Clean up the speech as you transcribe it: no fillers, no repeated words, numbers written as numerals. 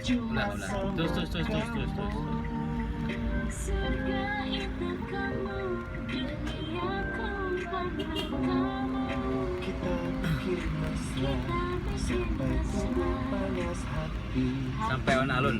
Ulah. Terus. Surga itu kamu, duniaku karena kamu. Kita bikin mesra sampai tubuh panas hati. Sampai on alun.